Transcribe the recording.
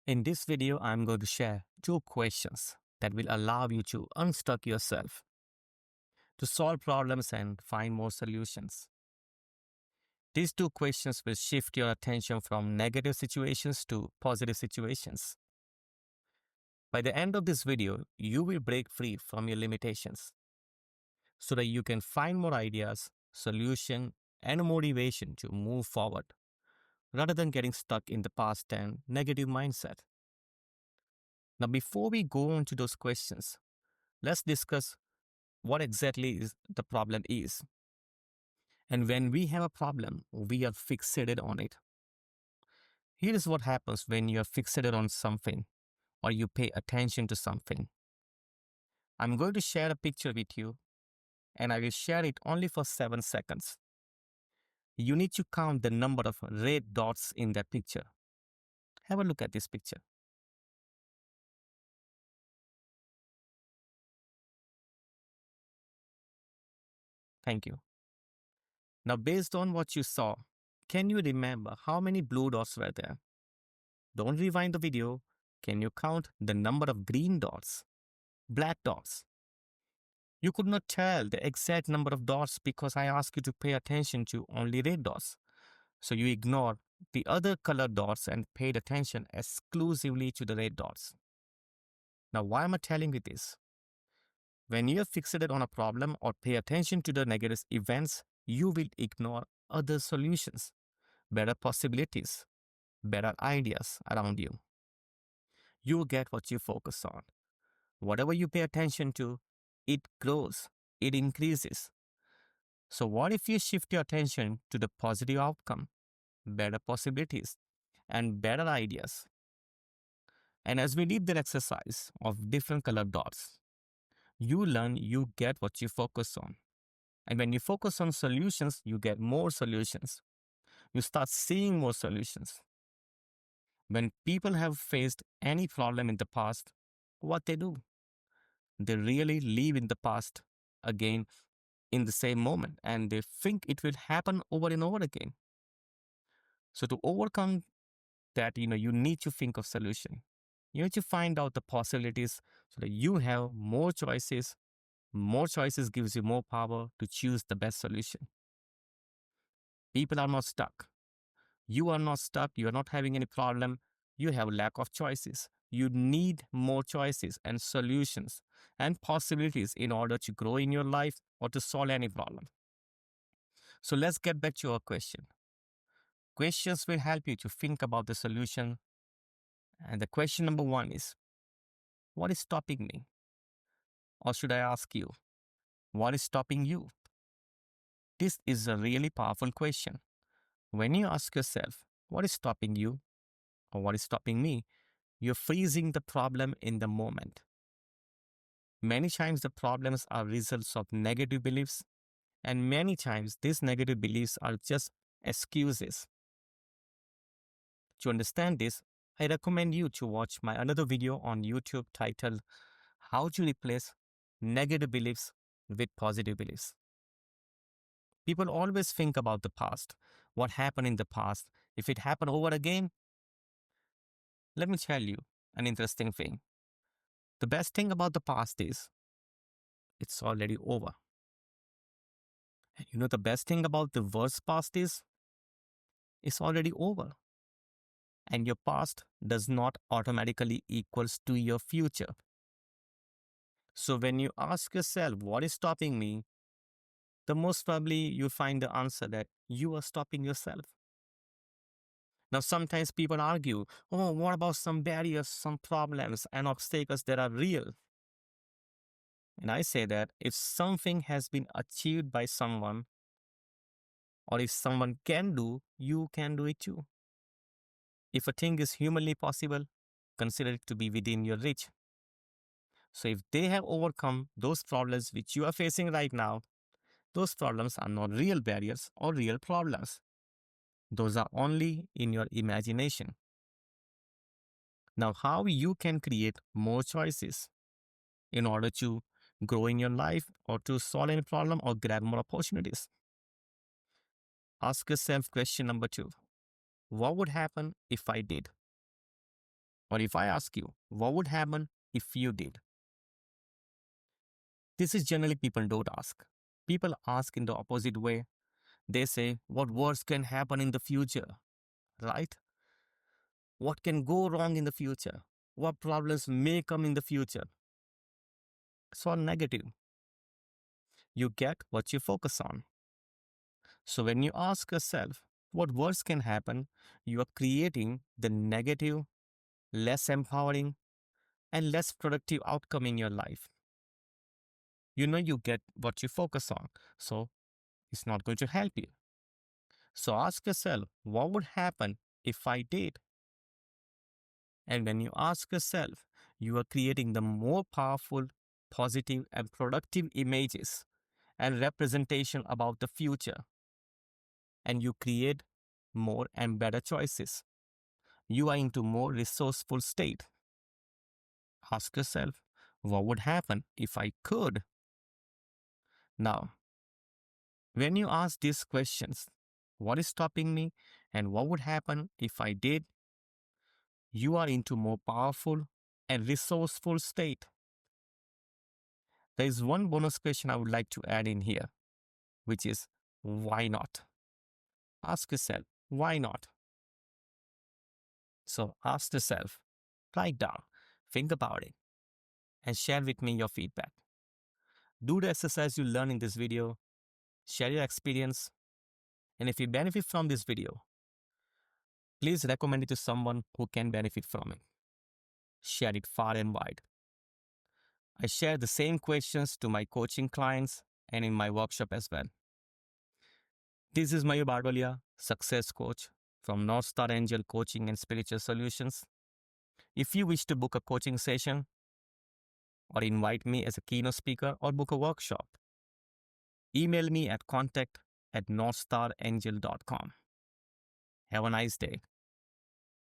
In this video, I'm going to share two questions that will allow you to unstuck yourself, to solve problems and find more solutions. These two questions will shift your attention from negative situations to positive situations. By the end of this video, you will break free from your limitations so that you can find more ideas, solution, and motivation to move forward rather than getting stuck in the past and negative mindset. Now, before we go on to those questions, let's discuss what exactly is the problem is. And when we have a problem, we are fixated on it. Here is what happens when you are fixated on something or you pay attention to something. I'm going to share a picture with you and I will share it only for 7 seconds. You need to count the number of red dots in that picture. Have a look at this picture. Thank you. Now, based on what you saw, can you remember how many blue dots were there? Don't rewind the video. Can you count the number of green dots? Black dots? You could not tell the exact number of dots because I asked you to pay attention to only red dots. So you ignored the other colored dots and paid attention exclusively to the red dots. Now, why am I telling you this? When you are fixated on a problem or pay attention to the negative events, you will ignore other solutions, better possibilities, better ideas around you. You get what you focus on. Whatever you pay attention to, it grows, it increases. So, what if you shift your attention to the positive outcome, better possibilities, and better ideas? And as we did that exercise of different colored dots, you learn you get what you focus on. And when you focus on solutions, you get more solutions. You start seeing more solutions. When people have faced any problem in the past, what they do? They really live in the past again in the same moment and they think it will happen over and over again. So to overcome that, you need to think of solution. You need to find out the possibilities so that you have more choices. More choices gives you more power to choose the best solution. People are not stuck. You are not stuck. You are not having any problem. You have lack of choices. You need more choices and solutions and possibilities in order to grow in your life or to solve any problem. So let's get back to our question. Questions will help you to think about the solution. And the question number one is, what is stopping me? Or should I ask you, what is stopping you? This is a really powerful question. When you ask yourself, what is stopping you? Or what is stopping me? You're freezing the problem in the moment. Many times the problems are results of negative beliefs, and many times these negative beliefs are just excuses. To understand this, I recommend you to watch my another video on YouTube titled How to Replace Negative Beliefs with Positive Beliefs. People always think about the past, what happened in the past. If it happened over again, let me tell you an interesting thing. The best thing about the past is it's already over. And the best thing about the worst past is it's already over. And your past does not automatically equals to your future. So when you ask yourself, what is stopping me? The most probably you find the answer that you are stopping yourself. Now, sometimes people argue, oh, what about some barriers, some problems and obstacles that are real? And I say that if something has been achieved by someone, or if someone can do, you can do it too. If a thing is humanly possible, consider it to be within your reach. So if they have overcome those problems which you are facing right now, those problems are not real barriers or real problems. Those are only in your imagination. Now, how you can create more choices in order to grow in your life or to solve any problem or grab more opportunities? Ask yourself question number two. What would happen if I did? Or if I ask you, what would happen if you did? This is generally people don't ask. People ask in the opposite way. They say, what worse can happen in the future, right? What can go wrong in the future? What problems may come in the future? So negative. You get what you focus on. So when you ask yourself, what worse can happen, you are creating the negative, less empowering, and less productive outcome in your life. You know you get what you focus on. So it's not going to help you. So ask yourself, what would happen if I did? And when you ask yourself, you are creating the more powerful, positive, and productive images and representation about the future. And you create more and better choices. You are into more resourceful state. Ask yourself, what would happen if I could? Now, when you ask these questions, what is stopping me and what would happen if I did? You are into more powerful and resourceful state. There is one bonus question I would like to add in here, which is why not? Ask yourself, why not? So ask yourself, write down, think about it, and share with me your feedback. Do the exercise you learn in this video, share your experience, and if you benefit from this video, please recommend it to someone who can benefit from it. Share it far and wide. I share the same questions to my coaching clients and in my workshop as well. This is Mayur Bardolia, success coach from North Star Angel Coaching and Spiritual Solutions. If you wish to book a coaching session or invite me as a keynote speaker or book a workshop, email me at contact@northstarangel.com. Have a nice day.